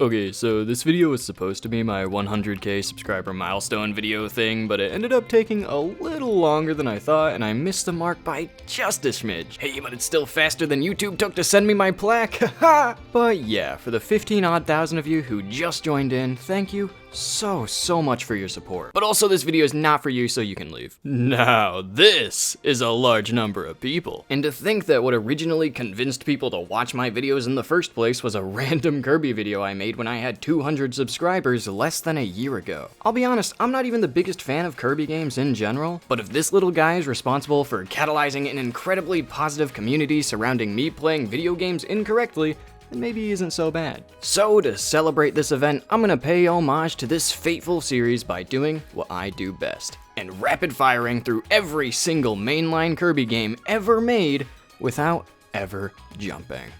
Okay, so this video was supposed to be my 100k subscriber milestone video thing, but it ended up taking a little longer than I thought, and I missed the mark by just a smidge. Hey, but it's still faster than YouTube took to send me my plaque, haha! But yeah, for the 15-odd thousand of you who just joined in, thank you so much for your support. But also, this video is not for you, so you can leave. Now, this is a large number of people. And to think that what originally convinced people to watch my videos in the first place was a random Kirby video I made when I had 200 subscribers less than a year ago. I'll be honest, I'm not even the biggest fan of Kirby games in general, but if this little guy is responsible for catalyzing an incredibly positive community surrounding me playing video games incorrectly, then maybe he isn't so bad. So to celebrate this event, I'm gonna pay homage to this fateful series by doing what I do best, and rapid firing through every single mainline Kirby game ever made without ever jumping.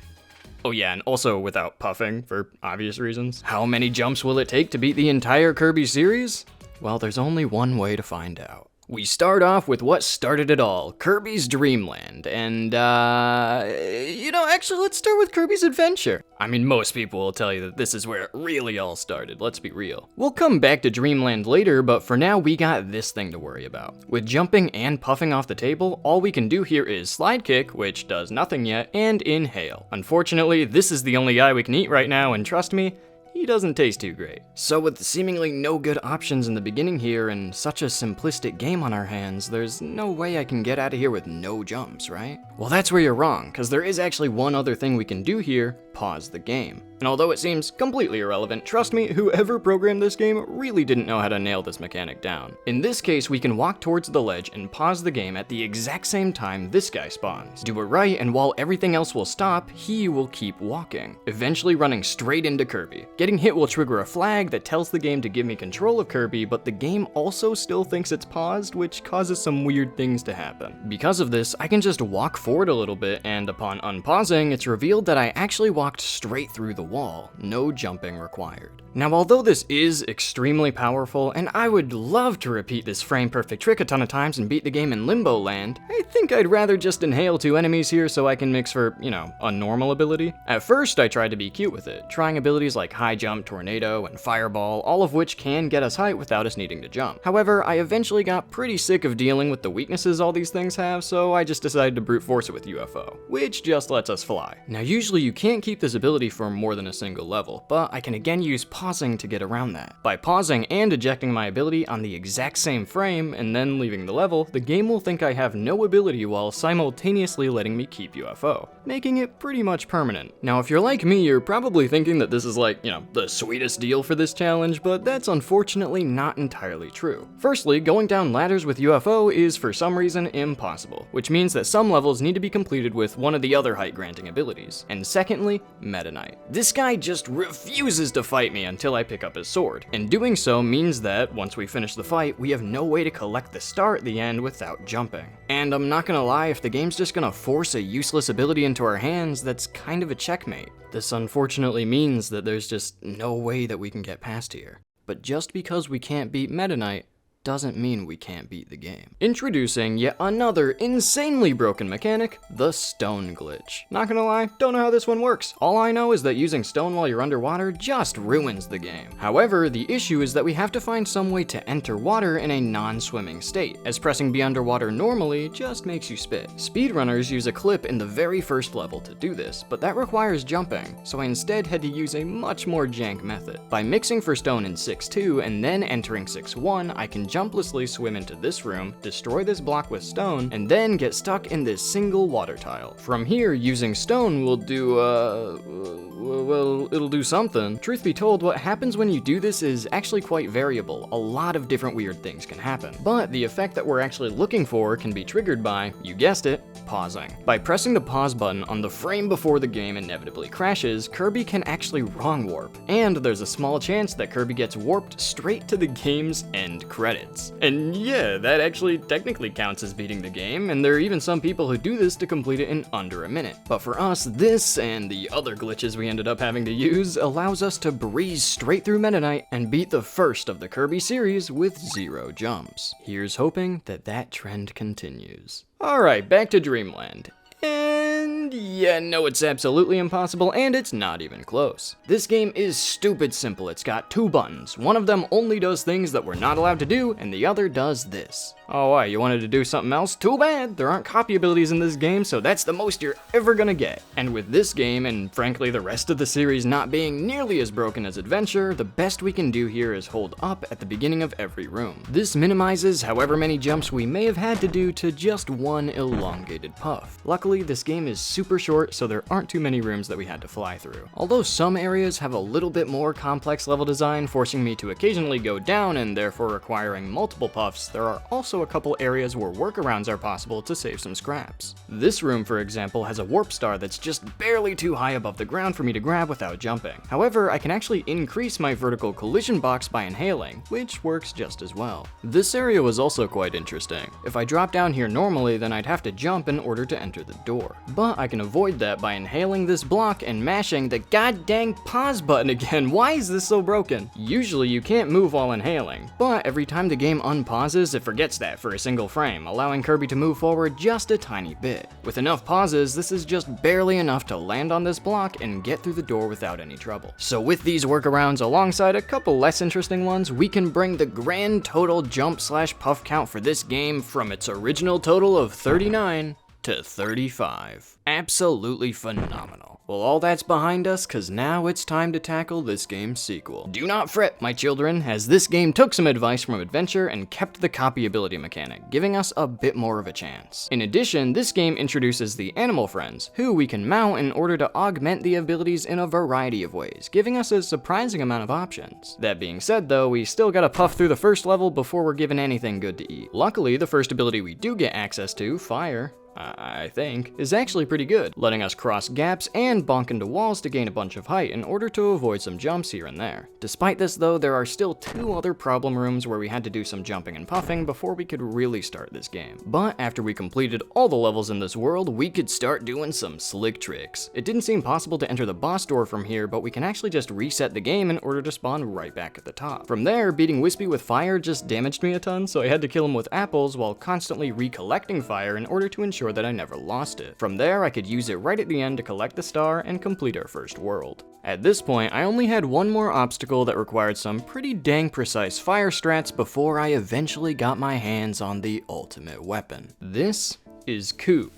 Oh yeah, and also without puffing, for obvious reasons. How many jumps will it take to beat the entire Kirby series? Well, there's only one way to find out. We start off with what started it all, Kirby's Dreamland, and actually let's start with Kirby's Adventure. I mean, most people will tell you that this is where it really all started, let's be real. We'll come back to Dreamland later, but for now we got this thing to worry about. With jumping and puffing off the table, all we can do here is slide kick, which does nothing yet, and inhale. Unfortunately, this is the only guy we can eat right now, and trust me, he doesn't taste too great. So with seemingly no good options in the beginning here and such a simplistic game on our hands, there's no way I can get out of here with no jumps, right? Well, that's where you're wrong, because there is actually one other thing we can do here: pause the game. And although it seems completely irrelevant, trust me, whoever programmed this game really didn't know how to nail this mechanic down. In this case, we can walk towards the ledge and pause the game at the exact same time this guy spawns. Do it right, and while everything else will stop, he will keep walking, eventually running straight into Kirby. Getting hit will trigger a flag that tells the game to give me control of Kirby, but the game also still thinks it's paused, which causes some weird things to happen. Because of this, I can just walk forward a little bit, and upon unpausing, it's revealed that I actually walked straight through the wall, no jumping required. Now, although this is extremely powerful, and I would love to repeat this frame-perfect trick a ton of times and beat the game in Limbo Land, I think I'd rather just inhale two enemies here so I can mix for, a normal ability. At first, I tried to be cute with it, trying abilities like High Jump, Tornado, and Fireball, all of which can get us height without us needing to jump. However, I eventually got pretty sick of dealing with the weaknesses all these things have, so I just decided to brute force it with UFO, which just lets us fly. Now, usually you can't keep this ability for more than a single level, but I can again use pausing to get around that. By pausing and ejecting my ability on the exact same frame and then leaving the level, the game will think I have no ability while simultaneously letting me keep UFO, making it pretty much permanent. Now, if you're like me, you're probably thinking that this is like, the sweetest deal for this challenge, but that's unfortunately not entirely true. Firstly, going down ladders with UFO is for some reason impossible, which means that some levels need to be completed with one of the other height granting abilities. And secondly, Meta Knight. This guy just refuses to fight me until I pick up his sword, and doing so means that once we finish the fight, we have no way to collect the star at the end without jumping. And I'm not gonna lie, if the game's just gonna force a useless ability into our hands, that's kind of a checkmate. This unfortunately means that there's just no way that we can get past here. But just because we can't beat Meta Knight doesn't mean we can't beat the game. Introducing yet another insanely broken mechanic, the stone glitch. Not gonna lie, don't know how this one works. All I know is that using stone while you're underwater just ruins the game. However, the issue is that we have to find some way to enter water in a non-swimming state, as pressing B underwater normally just makes you spit. Speedrunners use a clip in the very first level to do this, but that requires jumping, so I instead had to use a much more jank method. By mixing for stone in 6-2 and then entering 6-1, I can jumplessly swim into this room, destroy this block with stone, and then get stuck in this single water tile. From here, using stone will do, well, it'll do something. Truth be told, what happens when you do this is actually quite variable. A lot of different weird things can happen. But the effect that we're actually looking for can be triggered by, you guessed it, pausing. By pressing the pause button on the frame before the game inevitably crashes, Kirby can actually wrong warp. And there's a small chance that Kirby gets warped straight to the game's end credits. And yeah, that actually technically counts as beating the game, and there are even some people who do this to complete it in under a minute. But for us, this and the other glitches we ended up having to use allows us to breeze straight through Meta Knight and beat the first of the Kirby series with 0 jumps. Here's hoping that that trend continues. Alright, back to Dreamland. And And yeah, no, it's absolutely impossible, and it's not even close. This game is stupid simple. It's got 2 buttons. One of them only does things that we're not allowed to do, and the other does this. Oh, why, you wanted to do something else? Too bad! There aren't copy abilities in this game, so that's the most you're ever gonna get. And with this game, and frankly the rest of the series not being nearly as broken as Adventure, the best we can do here is hold up at the beginning of every room. This minimizes however many jumps we may have had to do to just one elongated puff. Luckily, this game is super short, so there aren't too many rooms that we had to fly through. Although some areas have a little bit more complex level design, forcing me to occasionally go down and therefore requiring multiple puffs, there are also a couple areas where workarounds are possible to save some scraps. This room, for example, has a warp star that's just barely too high above the ground for me to grab without jumping. However, I can actually increase my vertical collision box by inhaling, which works just as well. This area was also quite interesting. If I drop down here normally, then I'd have to jump in order to enter the door. But I can avoid that by inhaling this block and mashing the goddamn pause button again. Why is this so broken? Usually you can't move while inhaling, but every time the game unpauses, it forgets that for a single frame, allowing Kirby to move forward just a tiny bit. With enough pauses, this is just barely enough to land on this block and get through the door without any trouble. So with these workarounds alongside a couple less interesting ones, we can bring the grand total jump/puff count for this game from its original total of 39 to 35. Absolutely phenomenal. Well, all that's behind us, cause now it's time to tackle this game's sequel. Do not fret, my children, as this game took some advice from Adventure and kept the copy ability mechanic, giving us a bit more of a chance. In addition, this game introduces the animal friends, who we can mount in order to augment the abilities in a variety of ways, giving us a surprising amount of options. That being said though, we still gotta puff through the first level before we're given anything good to eat. Luckily, the first ability we do get access to, Fire, I think, is actually pretty good, letting us cross gaps and bonk into walls to gain a bunch of height in order to avoid some jumps here and there. Despite this though, there are still 2 other problem rooms where we had to do some jumping and puffing before we could really start this game. But after we completed all the levels in this world, we could start doing some slick tricks. It didn't seem possible to enter the boss door from here, but we can actually just reset the game in order to spawn right back at the top. From there, beating Wispy with fire just damaged me a ton, so I had to kill him with apples while constantly recollecting fire in order to ensure that I never lost it. From there, I could use it right at the end to collect the star and complete our first world. At this point, I only had one more obstacle that required some pretty dang precise fire strats before I eventually got my hands on the ultimate weapon. This is Coo.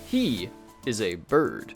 He is a bird.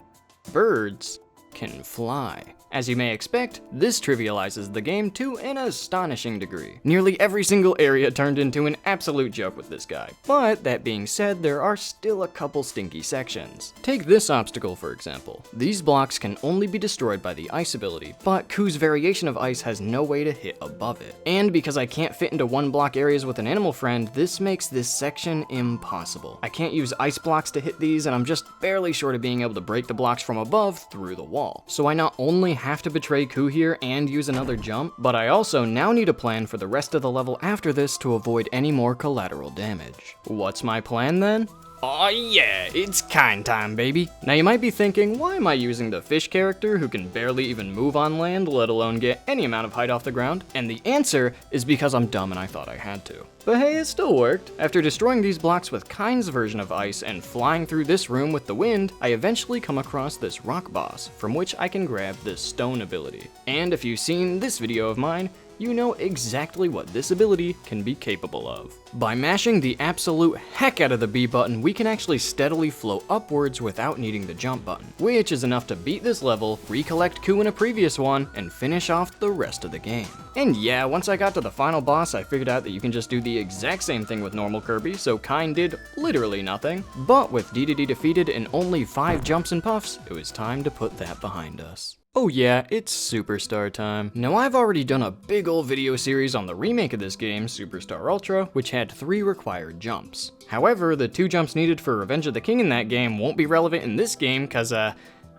Birds can fly. As you may expect, this trivializes the game to an astonishing degree. Nearly every single area turned into an absolute joke with this guy. But that being said, there are still a couple stinky sections. Take this obstacle for example. These blocks can only be destroyed by the ice ability, but Coo's variation of ice has no way to hit above it. And because I can't fit into 1 block areas with an animal friend, this makes this section impossible. I can't use ice blocks to hit these, and I'm just barely short of being able to break the blocks from above through the wall. So I not only have to betray Coo here and use another jump, but I also now need a plan for the rest of the level after this to avoid any more collateral damage. What's my plan then? Oh yeah, it's kind time, baby. Now you might be thinking, why am I using the fish character who can barely even move on land, let alone get any amount of height off the ground? And the answer is because I'm dumb and I thought I had to. But hey, it still worked. After destroying these blocks with Kind's version of ice and flying through this room with the wind, I eventually come across this rock boss, from which I can grab this stone ability. And if you've seen this video of mine, you know exactly what this ability can be capable of. By mashing the absolute heck out of the B button, we can actually steadily flow upwards without needing the jump button, which is enough to beat this level, recollect Coo in a previous one, and finish off the rest of the game. And yeah, once I got to the final boss, I figured out that you can just do the exact same thing with normal Kirby, so Kind did literally nothing. But with DDD defeated in only 5 jumps and puffs, it was time to put that behind us. Oh yeah, it's Superstar time. Now I've already done a big ol' video series on the remake of this game, Superstar Ultra, which had 3 required jumps. However, the 2 jumps needed for Revenge of the King in that game won't be relevant in this game cause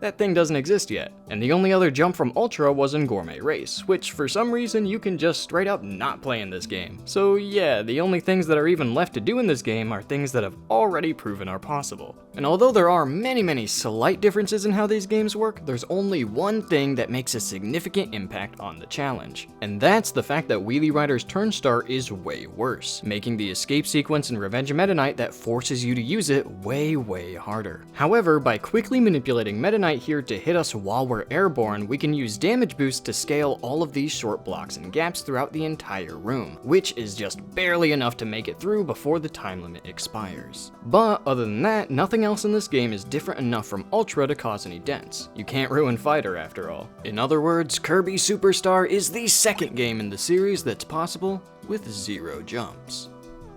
that thing doesn't exist yet. And the only other jump from Ultra was in Gourmet Race, which for some reason you can just straight up not play in this game. So yeah, the only things that are even left to do in this game are things that have already proven are possible. And although there are many slight differences in how these games work, there's only one thing that makes a significant impact on the challenge. And that's the fact that Wheelie Rider's turn start is way worse, making the escape sequence in Revenge of Meta Knight that forces you to use it way harder. However, by quickly manipulating Meta Knight here to hit us while we're airborne, we can use damage boost to scale all of these short blocks and gaps throughout the entire room, which is just barely enough to make it through before the time limit expires. But other than that, nothing else in this game is different enough from Ultra to cause any dents. You can't ruin Fighter after all. In other words, Kirby Superstar is the second game in the series that's possible with 0 jumps.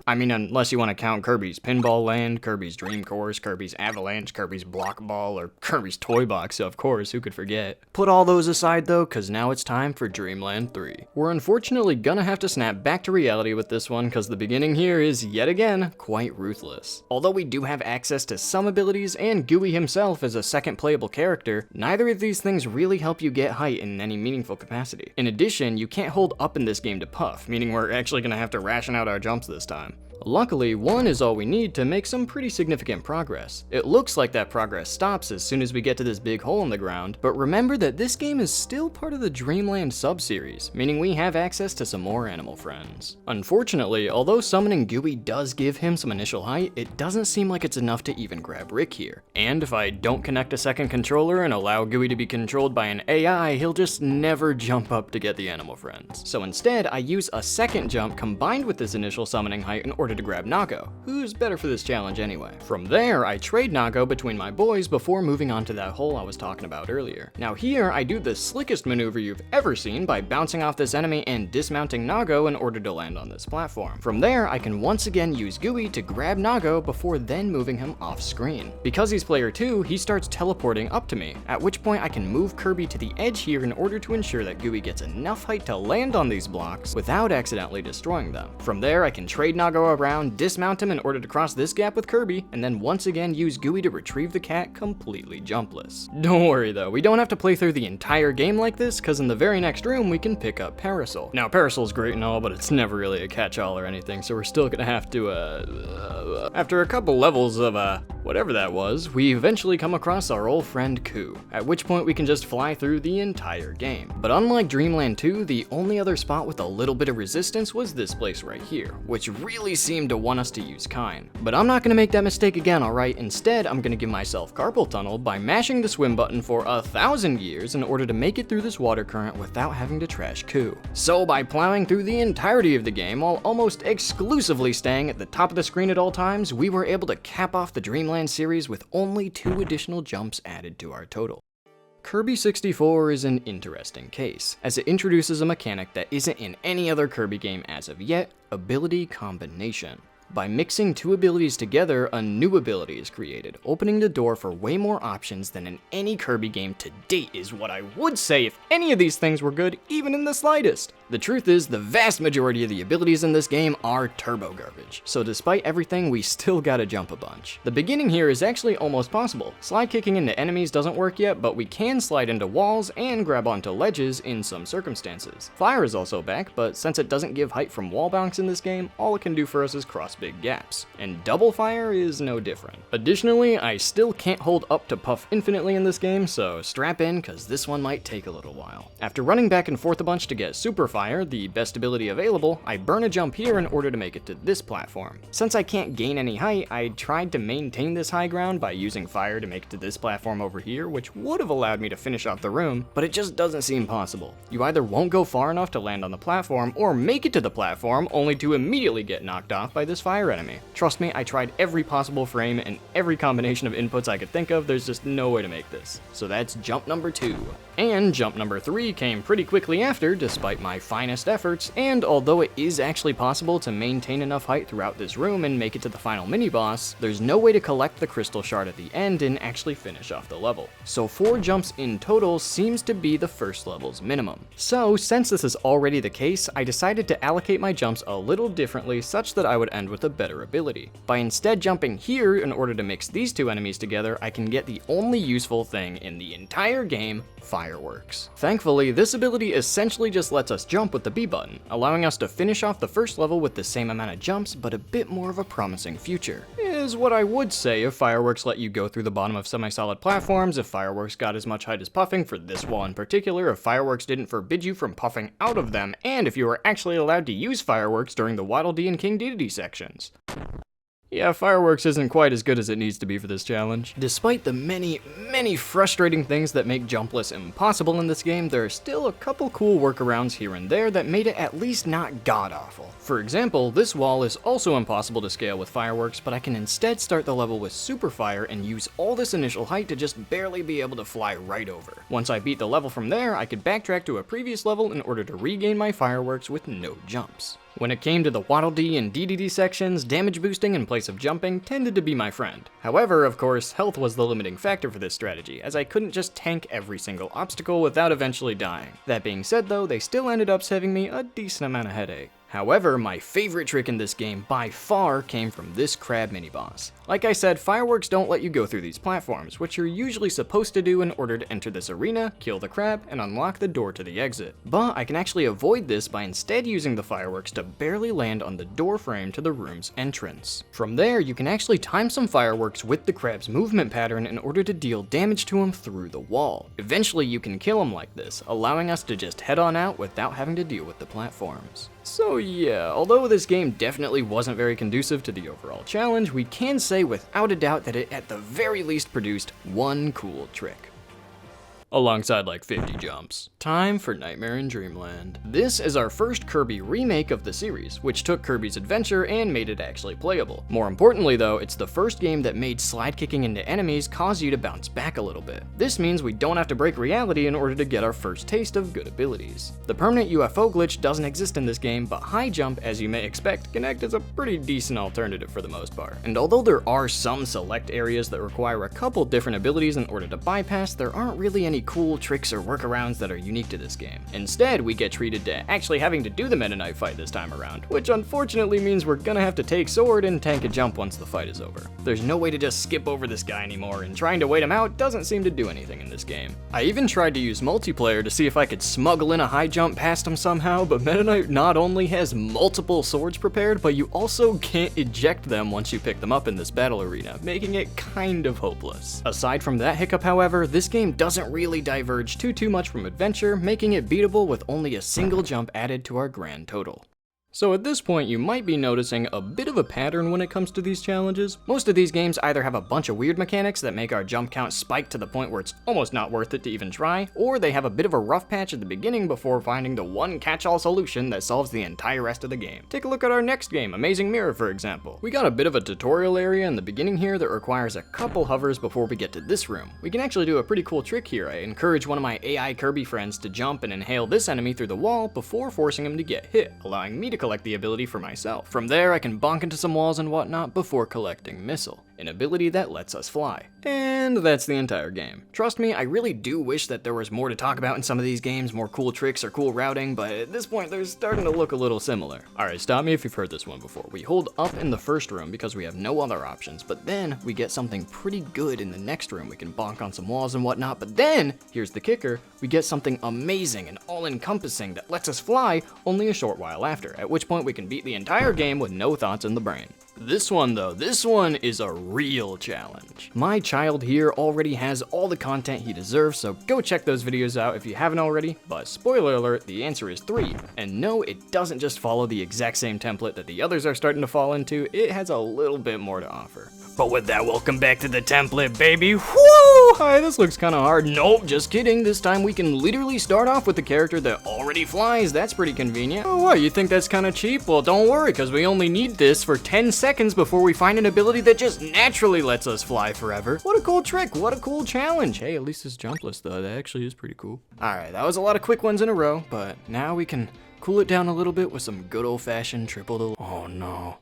I mean, unless you want to count Kirby's Pinball Land, Kirby's Dream Course, Kirby's Avalanche, Kirby's Block Ball, or Kirby's Toy Box, of course, who could forget. Put all those aside though, cause now it's time for Dreamland 3. We're unfortunately gonna have to snap back to reality with this one, cause the beginning here is, yet again, quite ruthless. Although we do have access to some abilities and Gooey himself as a second playable character, neither of these things really help you get height in any meaningful capacity. In addition, you can't hold up in this game to puff, meaning we're actually gonna have to ration out our jumps this time. Luckily, 1 is all we need to make some pretty significant progress. It looks like that progress stops as soon as we get to this big hole in the ground, but remember that this game is still part of the Dreamland sub-series, meaning we have access to some more animal friends. Unfortunately, although summoning Gooey does give him some initial height, it doesn't seem like it's enough to even grab Rick here. And if I don't connect a second controller and allow Gooey to be controlled by an AI, he'll just never jump up to get the animal friends. So instead, I use a second jump combined with this initial summoning height in order to grab Nago, who's better for this challenge anyway. From there, I trade Nago between my boys before moving on to that hole I was talking about earlier. Now here, I do the slickest maneuver you've ever seen by bouncing off this enemy and dismounting Nago in order to land on this platform. From there, I can once again use Gooey to grab Nago before then moving him off screen. Because he's player 2, he starts teleporting up to me, at which point I can move Kirby to the edge here in order to ensure that Gooey gets enough height to land on these blocks without accidentally destroying them. From there, I can trade Nago around, dismount him in order to cross this gap with Kirby, and then once again use Gooey to retrieve the cat completely jumpless. Don't worry though, we don't have to play through the entire game like this, cause in the very next room we can pick up Parasol. Now Parasol's great and all, but it's never really a catch-all or anything, so we're still gonna have to, after a couple levels of, whatever that was, we eventually come across our old friend Ku, at which point we can just fly through the entire game. But unlike Dreamland 2, the only other spot with a little bit of resistance was this place right here, which really seemed to want us to use Kine. But I'm not gonna make that mistake again, alright? Instead, I'm gonna give myself carpal tunnel by mashing the swim button for 1,000 years in order to make it through this water current without having to trash Ku. So by plowing through the entirety of the game while almost exclusively staying at the top of the screen at all times, we were able to cap off the Dreamland series with only 2 additional jumps added to our total. Kirby 64 is an interesting case, as it introduces a mechanic that isn't in any other Kirby game as of yet: ability combination. By mixing 2 abilities together, a new ability is created, opening the door for way more options than in any Kirby game to date is what I would say if any of these things were good, even in the slightest. The truth is, the vast majority of the abilities in this game are turbo garbage, so despite everything, we still gotta jump a bunch. The beginning here is actually almost possible. Slide kicking into enemies doesn't work yet, but we can slide into walls and grab onto ledges in some circumstances. Fire is also back, but since it doesn't give height from wall bounce in this game, all it can do for us is cross big gaps, and double fire is no different. Additionally, I still can't hold up to puff infinitely in this game, so strap in, cause this one might take a little while. After running back and forth a bunch to get super fire, the best ability available, I burn a jump here in order to make it to this platform. Since I can't gain any height, I tried to maintain this high ground by using fire to make it to this platform over here, which would have allowed me to finish off the room, but it just doesn't seem possible. You either won't go far enough to land on the platform, or make it to the platform only to immediately get knocked off by this fire enemy. Trust me, I tried every possible frame and every combination of inputs I could think of, there's just no way to make this. So that's jump number 2. And jump number 3 came pretty quickly after, despite my finest efforts, and although it is actually possible to maintain enough height throughout this room and make it to the final mini-boss, there's no way to collect the crystal shard at the end and actually finish off the level. So 4 jumps in total seems to be the first level's minimum. So since this is already the case, I decided to allocate my jumps a little differently such that I would end with a better ability. By instead jumping here in order to mix these 2 enemies together, I can get the only useful thing in the entire game, fire fireworks. Thankfully, this ability essentially just lets us jump with the B button, allowing us to finish off the first level with the same amount of jumps, but a bit more of a promising future. Is what I would say if fireworks let you go through the bottom of semi-solid platforms, if fireworks got as much height as puffing for this wall in particular, if fireworks didn't forbid you from puffing out of them, and if you were actually allowed to use fireworks during the Waddle Dee and King Dedede sections. Yeah, fireworks isn't quite as good as it needs to be for this challenge. Despite the many frustrating things that make jumpless impossible in this game, there are still a couple cool workarounds here and there that made it at least not god-awful. For example, this wall is also impossible to scale with fireworks, but I can instead start the level with super fire and use all this initial height to just barely be able to fly right over. Once I beat the level from there, I could backtrack to a previous level in order to regain my fireworks with no jumps. When it came to the Waddle Dee and Dedede sections, damage boosting in place of jumping tended to be my friend. However, of course, health was the limiting factor for this strategy, as I couldn't just tank every single obstacle without eventually dying. That being said though, they still ended up saving me a decent amount of headache. However, my favorite trick in this game by far came from this crab mini-boss. Like I said, fireworks don't let you go through these platforms, which you're usually supposed to do in order to enter this arena, kill the crab, and unlock the door to the exit. But I can actually avoid this by instead using the fireworks to barely land on the door frame to the room's entrance. From there, you can actually time some fireworks with the crab's movement pattern in order to deal damage to him through the wall. Eventually, you can kill him like this, allowing us to just head on out without having to deal with the platforms. So yeah, although this game definitely wasn't very conducive to the overall challenge, we can say without a doubt that it at the very least produced one cool trick. Alongside like 50 jumps. Time for Nightmare in Dreamland. This is our first Kirby remake of the series, which took Kirby's adventure and made it actually playable. More importantly though, it's the first game that made slide kicking into enemies cause you to bounce back a little bit. This means we don't have to break reality in order to get our first taste of good abilities. The permanent UFO glitch doesn't exist in this game, but high jump, as you may expect, can act as a pretty decent alternative for the most part. And although there are some select areas that require a couple different abilities in order to bypass, there aren't really any cool tricks or workarounds that are unique to this game. Instead, we get treated to actually having to do the Meta Knight fight this time around, which unfortunately means we're gonna have to take sword and tank a jump once the fight is over. There's no way to just skip over this guy anymore, and trying to wait him out doesn't seem to do anything in this game. I even tried to use multiplayer to see if I could smuggle in a high jump past him somehow, but Meta Knight not only has multiple swords prepared, but you also can't eject them once you pick them up in this battle arena, making it kind of hopeless. Aside from that hiccup, however, this game doesn't really diverge too much from adventure, making it beatable with only a single jump added to our grand total. So at this point, you might be noticing a bit of a pattern when it comes to these challenges. Most of these games either have a bunch of weird mechanics that make our jump count spike to the point where it's almost not worth it to even try, or they have a bit of a rough patch at the beginning before finding the one catch-all solution that solves the entire rest of the game. Take a look at our next game, Amazing Mirror, for example. We got a bit of a tutorial area in the beginning here that requires a couple hovers before we get to this room. We can actually do a pretty cool trick here. I encourage one of my AI Kirby friends to jump and inhale this enemy through the wall before forcing him to get hit, allowing me to collect the ability for myself. From there, I can bonk into some walls and whatnot before collecting Missile, an ability that lets us fly. And that's the entire game. Trust me, I really do wish that there was more to talk about in some of these games, more cool tricks or cool routing, but at this point they're starting to look a little similar. Alright, stop me if you've heard this one before. We hold up in the first room because we have no other options, but then we get something pretty good in the next room. We can bonk on some walls and whatnot, but then, here's the kicker, we get something amazing and all-encompassing that lets us fly only a short while after, at which point we can beat the entire game with no thoughts in the brain. This one though, this one is a real challenge. My child here already has all the content he deserves, so go check those videos out if you haven't already, but spoiler alert, the answer is 3. And no, it doesn't just follow the exact same template that the others are starting to fall into, it has a little bit more to offer. But with that, welcome back to the template, baby. Whoa! Hi, this looks kind of hard. Nope, just kidding. This time we can literally start off with the character that already flies. That's pretty convenient. Oh, what, you think that's kind of cheap? Well, don't worry, because we only need this for 10 seconds before we find an ability that just naturally lets us fly forever. What a cool trick. What a cool challenge. Hey, at least it's jumpless, though. That actually is pretty cool. All right, that was a lot of quick ones in a row, but now we can cool it down a little bit with some good old-fashioned triple. Oh, no.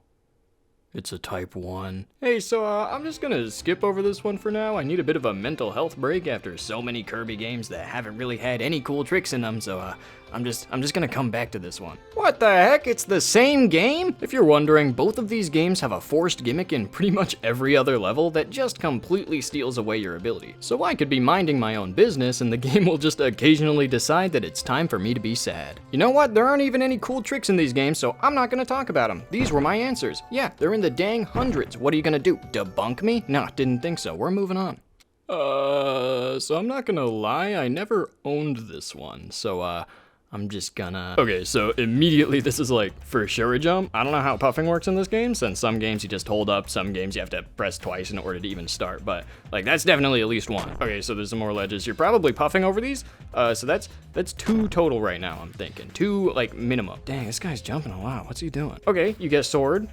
It's a type 1. Hey, so I'm just gonna skip over this one for now. I need a bit of a mental health break after so many Kirby games that haven't really had any cool tricks in them, so I'm just gonna come back to this one. What the heck? It's the same game? If you're wondering, both of these games have a forced gimmick in pretty much every other level that just completely steals away your ability. So I could be minding my own business and the game will just occasionally decide that it's time for me to be sad. You know what? There aren't even any cool tricks in these games, so I'm not gonna talk about them. These were my answers. Yeah, they're in the dang hundreds. What are you gonna do? Debunk me? Nah, didn't think so. We're moving on. So I'm not gonna lie, I never owned this one, so I'm just gonna... Okay, so immediately this is like for sure a jump. I don't know how puffing works in this game, since some games you just hold up, some games you have to press twice in order to even start, but like that's definitely at least one. Okay, so there's some more ledges. You're probably puffing over these, so that's 2 total right now, I'm thinking. 2, like, minimum. Dang, this guy's jumping a lot. What's he doing? Okay, you get sword.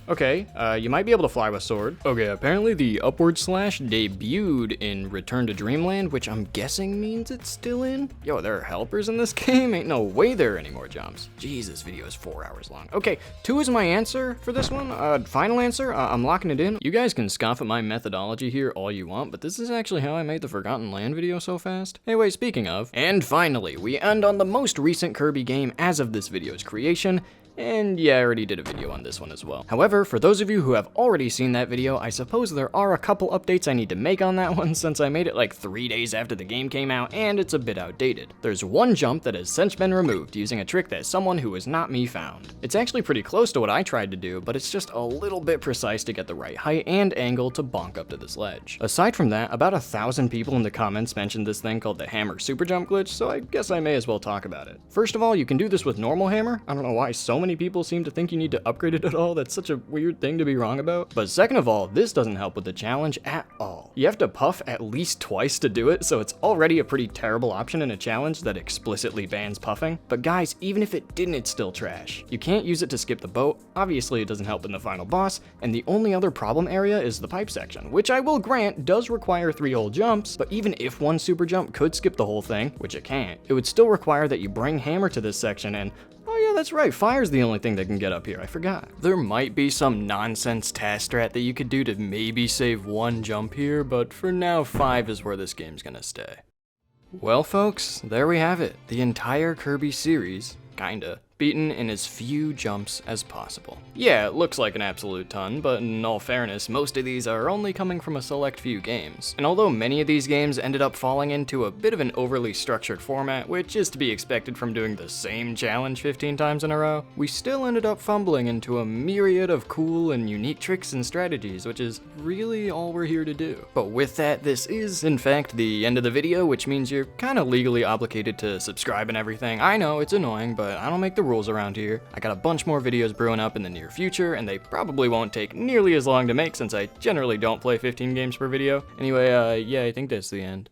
Okay, you might be able to fly with sword. Okay, apparently the upward slash debuted in Return to Dreamland, which I'm guessing means it's still in. Yo, there are helpers in this game? Ain't no way there are any more jumps. Jeez, this video is 4 hours long. Okay, 2 is my answer for this one. Final answer, I'm locking it in. You guys can scoff at my methodology here all you want, but this is actually how I made the Forgotten Land video so fast. Anyway, speaking of, and finally, we end on the most recent Kirby game as of this video's creation. And yeah, I already did a video on this one as well. However, for those of you who have already seen that video, I suppose there are a couple updates I need to make on that one since I made it like 3 days after the game came out and it's a bit outdated. There's one jump that has since been removed using a trick that someone who is not me found. It's actually pretty close to what I tried to do, but it's just a little bit precise to get the right height and angle to bonk up to this ledge. Aside from that, about 1,000 people in the comments mentioned this thing called the hammer super jump glitch, so I guess I may as well talk about it. First of all, you can do this with normal hammer. I don't know why so many people seem to think you need to upgrade it at all. That's such a weird thing to be wrong about. But second of all, this doesn't help with the challenge at all. You have to puff at least twice to do it, so it's already a pretty terrible option in a challenge that explicitly bans puffing. But guys, even if it didn't, it's still trash. You can't use it to skip the boat. Obviously, it doesn't help in the final boss, and the only other problem area is the pipe section, which I will grant does require 3 whole jumps, but even if one super jump could skip the whole thing, which it can't, it would still require that you bring hammer to this section and oh yeah, that's right, fire's the only thing that can get up here, I forgot. There might be some nonsense task strat that you could do to maybe save 1 jump here, but for now 5 is where this game's gonna stay. Well folks, there we have it. The entire Kirby series, kinda, beaten in as few jumps as possible. Yeah, it looks like an absolute ton, but in all fairness, most of these are only coming from a select few games. And although many of these games ended up falling into a bit of an overly structured format, which is to be expected from doing the same challenge 15 times in a row, we still ended up fumbling into a myriad of cool and unique tricks and strategies, which is really all we're here to do. But with that, this is, in fact, the end of the video, which means you're kinda legally obligated to subscribe and everything. I know, it's annoying, but I don't make the rules around here. I got a bunch more videos brewing up in the near future, and they probably won't take nearly as long to make since I generally don't play 15 games per video. Anyway, yeah, I think that's the end.